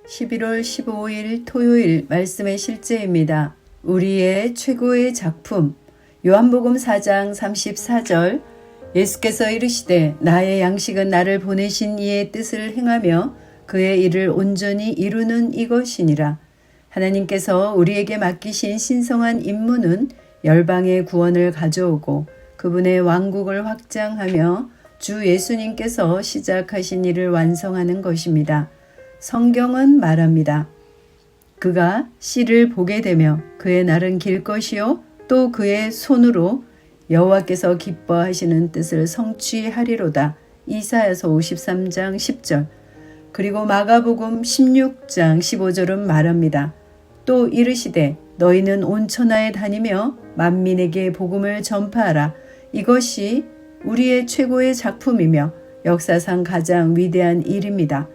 11월 15일 토요일 말씀의 실제입니다. 우리의 최고의 작품 요한복음 4장 34절 예수께서 이르시되 나의 양식은 나를 보내신 이의 뜻을 행하며 그의 일을 온전히 이루는 이것이니라. 하나님께서 우리에게 맡기신 신성한 임무는 열방의 구원을 가져오고 그분의 왕국을 확장하며 주 예수님께서 시작하신 일을 완성하는 것입니다. 성경은 말합니다. 그가 씨를 보게 되며 그의 날은 길 것이요 또 그의 손으로 여호와께서 기뻐하시는 뜻을 성취하리로다. 이사야서 53장 10절. 그리고 마가복음 16장 15절은 말합니다. 또 이르시되 너희는 온 천하에 다니며 만민에게 복음을 전파하라. 이것이 우리의 최고의 작품이며 역사상 가장 위대한 일입니다.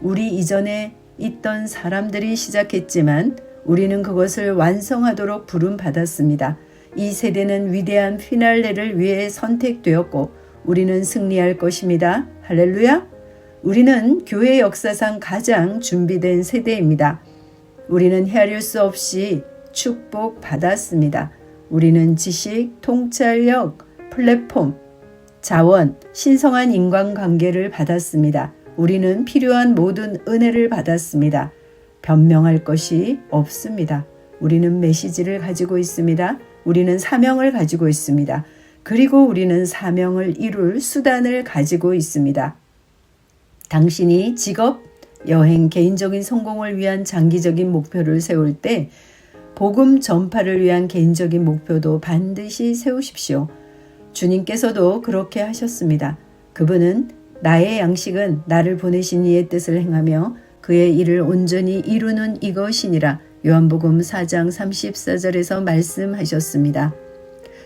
우리 이전에 있던 사람들이 시작했지만 우리는 그것을 완성하도록 부름받았습니다. 이 세대는 위대한 피날레를 위해 선택되었고 우리는 승리할 것입니다. 할렐루야! 우리는 교회 역사상 가장 준비된 세대입니다. 우리는 헤아릴 수 없이 축복받았습니다. 우리는 지식, 통찰력, 플랫폼, 자원, 신성한 인간관계를 받았습니다. 우리는 필요한 모든 은혜를 받았습니다. 변명할 것이 없습니다. 우리는 메시지를 가지고 있습니다. 우리는 사명을 가지고 있습니다. 그리고 우리는 사명을 이룰 수단을 가지고 있습니다. 당신이 직업, 여행, 개인적인 성공을 위한 장기적인 목표를 세울 때 복음 전파를 위한 개인적인 목표도 반드시 세우십시오. 주님께서도 그렇게 하셨습니다. 그분은 나의 양식은 나를 보내신 이의 뜻을 행하며 그의 일을 온전히 이루는 이것이니라. 요한복음 4장 34절에서 말씀하셨습니다.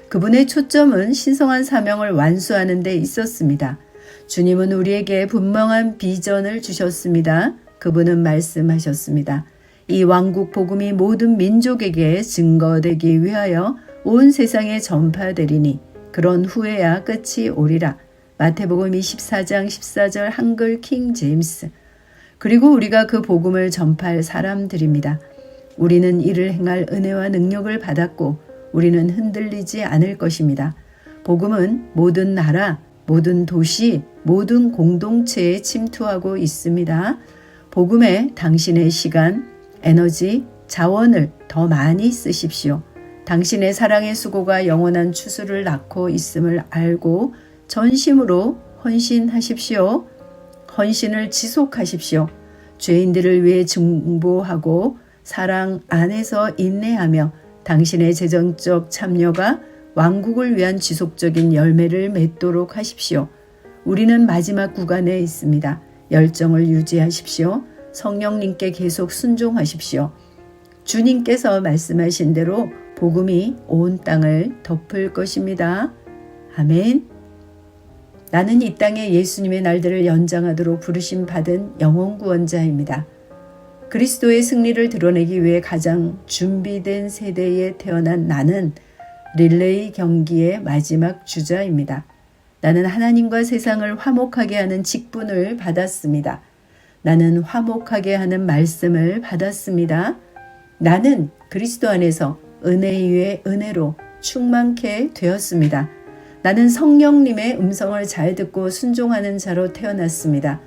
그분의 초점은 신성한 사명을 완수하는 데 있었습니다. 주님은 우리에게 분명한 비전을 주셨습니다. 그분은 말씀하셨습니다. 이 왕국 복음이 모든 민족에게 증거되기 위하여 온 세상에 전파되리니 그런 후에야 끝이 오리라. 마태복음 24장 14절 한글 킹 제임스. 그리고 우리가 그 복음을 전파할 사람들입니다. 우리는 이를 행할 은혜와 능력을 받았고 우리는 흔들리지 않을 것입니다. 복음은 모든 나라, 모든 도시, 모든 공동체에 침투하고 있습니다. 복음에 당신의 시간, 에너지, 자원을 더 많이 쓰십시오. 당신의 사랑의 수고가 영원한 추수를 낳고 있음을 알고 전심으로 헌신하십시오. 헌신을 지속하십시오. 죄인들을 위해 중보하고 사랑 안에서 인내하며 당신의 재정적 참여가 왕국을 위한 지속적인 열매를 맺도록 하십시오. 우리는 마지막 구간에 있습니다. 열정을 유지하십시오. 성령님께 계속 순종하십시오. 주님께서 말씀하신 대로 복음이 온 땅을 덮을 것입니다. 아멘. 나는 이 땅에 예수님의 날들을 연장하도록 부르심 받은 영혼구원자입니다. 그리스도의 승리를 드러내기 위해 가장 준비된 세대에 태어난 나는 릴레이 경기의 마지막 주자입니다. 나는 하나님과 세상을 화목하게 하는 직분을 받았습니다. 나는 화목하게 하는 말씀을 받았습니다. 나는 그리스도 안에서 은혜 위에 은혜로 충만케 되었습니다. 나는 성령님의 음성을 잘 듣고 순종하는 자로 태어났습니다.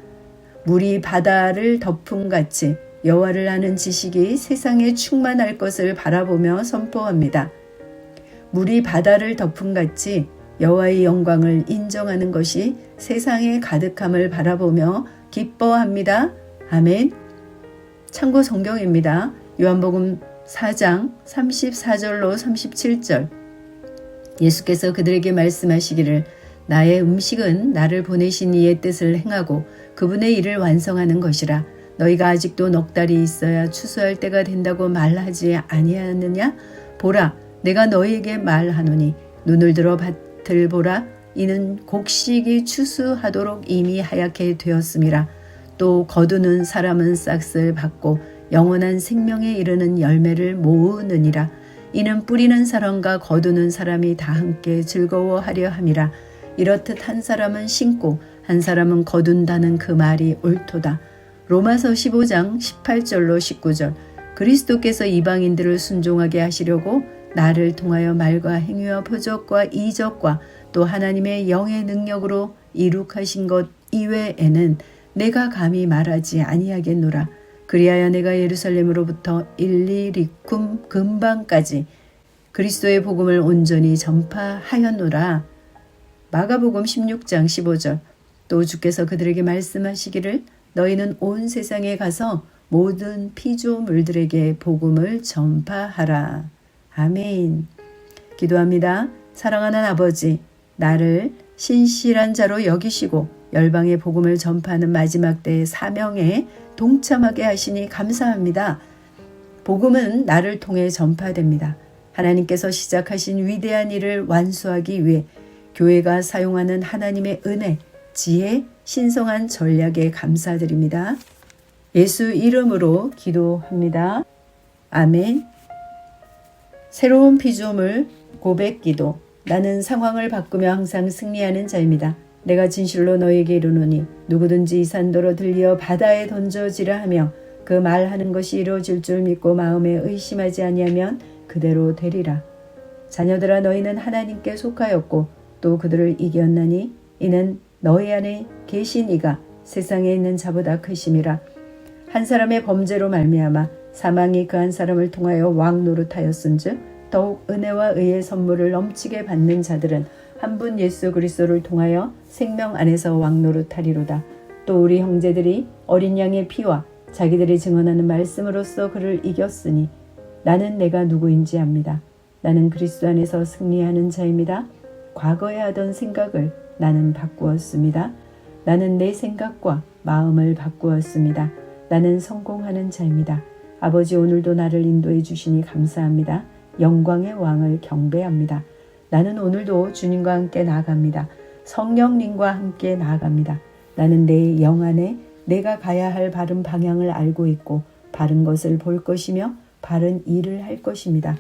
물이 바다를 덮음같이 여호와를 아는 지식이 세상에 충만할 것을 바라보며 선포합니다. 물이 바다를 덮음같이 여호와의 영광을 인정하는 것이 세상의 가득함을 바라보며 기뻐합니다. 아멘. 참고 성경입니다. 요한복음 4장 34절로 37절. 예수께서 그들에게 말씀하시기를 나의 음식은 나를 보내신 이의 뜻을 행하고 그분의 일을 완성하는 것이라. 너희가 아직도 넉 달이 있어야 추수할 때가 된다고 말하지 아니하느냐? 보라, 내가 너희에게 말하노니 눈을 들어 밭을 보라. 이는 곡식이 추수하도록 이미 하얗게 되었음이라. 또 거두는 사람은 싹을 받고 영원한 생명에 이르는 열매를 모으느니라. 이는 뿌리는 사람과 거두는 사람이 다 함께 즐거워하려 함이라. 이렇듯 한 사람은 심고 한 사람은 거둔다는 그 말이 옳도다. 로마서 15장 18절로 19절. 그리스도께서 이방인들을 순종하게 하시려고 나를 통하여 말과 행위와 표적과 이적과 또 하나님의 영의 능력으로 이룩하신 것 이외에는 내가 감히 말하지 아니하겠노라. 그리하여 내가 예루살렘으로부터 일리리쿰 근방까지 그리스도의 복음을 온전히 전파하였노라. 마가복음 16장 15절. 또 주께서 그들에게 말씀하시기를 너희는 온 세상에 가서 모든 피조물들에게 복음을 전파하라. 아멘. 기도합니다. 사랑하는 아버지, 나를 신실한 자로 여기시고 열방의 복음을 전파하는 마지막 때의 사명에 동참하게 하시니 감사합니다. 복음은 나를 통해 전파됩니다. 하나님께서 시작하신 위대한 일을 완수하기 위해 교회가 사용하는 하나님의 은혜, 지혜, 신성한 전략에 감사드립니다. 예수 이름으로 기도합니다. 아멘. 새로운 피조물 고백 기도. 나는 상황을 바꾸며 항상 승리하는 자입니다. 내가 진실로 너에게 이르노니 누구든지 이 산도로 들려 바다에 던져지라 하며 그 말하는 것이 이루어질 줄 믿고 마음에 의심하지 아니하면 그대로 되리라. 자녀들아 너희는 하나님께 속하였고 또 그들을 이겼나니 이는 너희 안에 계신 이가 세상에 있는 자보다 크심이라. 한 사람의 범죄로 말미암아 사망이 그 한 사람을 통하여 왕 노릇하였은즉 더욱 은혜와 의의 선물을 넘치게 받는 자들은 한 분 예수 그리스도를 통하여 생명 안에서 왕 노릇하리로다. 또 우리 형제들이 어린 양의 피와 자기들이 증언하는 말씀으로써 그를 이겼으니 나는 내가 누구인지 압니다. 나는 그리스도 안에서 승리하는 자입니다. 과거에 하던 생각을 나는 바꾸었습니다. 나는 내 생각과 마음을 바꾸었습니다. 나는 성공하는 자입니다. 아버지 오늘도 나를 인도해 주시니 감사합니다. 영광의 왕을 경배합니다. 나는 오늘도 주님과 함께 나아갑니다. 성령님과 함께 나아갑니다. 나는 내 영 안에 내가 가야 할 바른 방향을 알고 있고 바른 것을 볼 것이며 바른 일을 할 것입니다.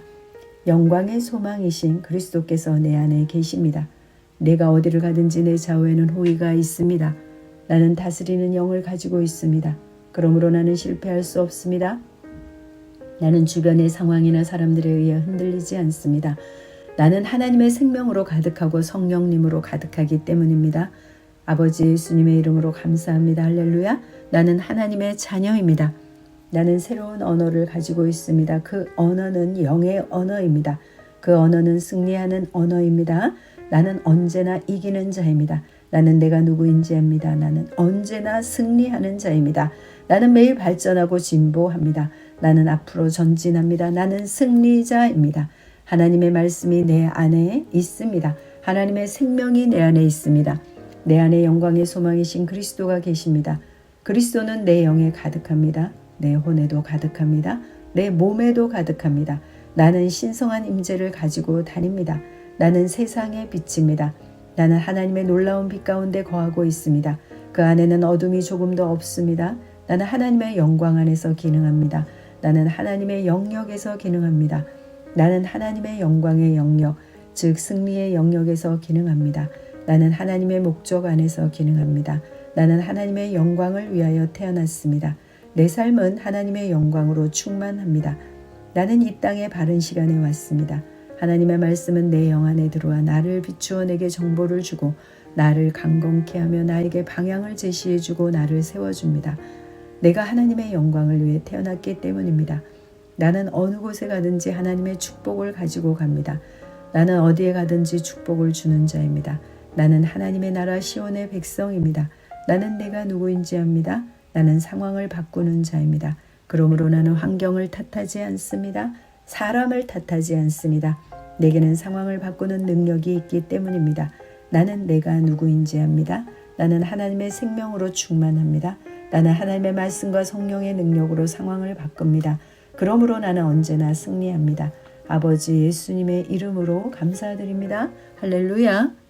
영광의 소망이신 그리스도께서 내 안에 계십니다. 내가 어디를 가든지 내 좌우에는 호의가 있습니다. 나는 다스리는 영을 가지고 있습니다. 그러므로 나는 실패할 수 없습니다. 나는 주변의 상황이나 사람들에 의해 흔들리지 않습니다. 나는 하나님의 생명으로 가득하고 성령님으로 가득하기 때문입니다. 아버지 예수님의 이름으로 감사합니다. 할렐루야. 나는 하나님의 자녀입니다. 나는 새로운 언어를 가지고 있습니다. 그 언어는 영의 언어입니다. 그 언어는 승리하는 언어입니다. 나는 언제나 이기는 자입니다. 나는 내가 누구인지 압니다. 나는 언제나 승리하는 자입니다. 나는 매일 발전하고 진보합니다. 나는 앞으로 전진합니다. 나는 승리자입니다. 하나님의 말씀이 내 안에 있습니다. 하나님의 생명이 내 안에 있습니다. 내 안에 영광의 소망이신 그리스도가 계십니다. 그리스도는 내 영에 가득합니다. 내 혼에도 가득합니다. 내 몸에도 가득합니다. 나는 신성한 임재를 가지고 다닙니다. 나는 세상의 빛입니다. 나는 하나님의 놀라운 빛 가운데 거하고 있습니다. 그 안에는 어둠이 조금도 없습니다. 나는 하나님의 영광 안에서 기능합니다. 나는 하나님의 영역에서 기능합니다. 나는 하나님의 영광의 영역, 즉 승리의 영역에서 기능합니다. 나는 하나님의 목적 안에서 기능합니다. 나는 하나님의 영광을 위하여 태어났습니다. 내 삶은 하나님의 영광으로 충만합니다. 나는 이 땅에 바른 시간에 왔습니다. 하나님의 말씀은 내 영 안에 들어와 나를 비추어 내게 정보를 주고 나를 강건케 하며 나에게 방향을 제시해 주고 나를 세워줍니다. 내가 하나님의 영광을 위해 태어났기 때문입니다. 나는 어느 곳에 가든지 하나님의 축복을 가지고 갑니다. 나는 어디에 가든지 축복을 주는 자입니다. 나는 하나님의 나라 시온의 백성입니다. 나는 내가 누구인지 압니다. 나는 상황을 바꾸는 자입니다. 그러므로 나는 환경을 탓하지 않습니다. 사람을 탓하지 않습니다. 내게는 상황을 바꾸는 능력이 있기 때문입니다. 나는 내가 누구인지 압니다. 나는 하나님의 생명으로 충만합니다. 나는 하나님의 말씀과 성령의 능력으로 상황을 바꿉니다. 그러므로 나는 언제나 승리합니다. 아버지 예수님의 이름으로 감사드립니다. 할렐루야.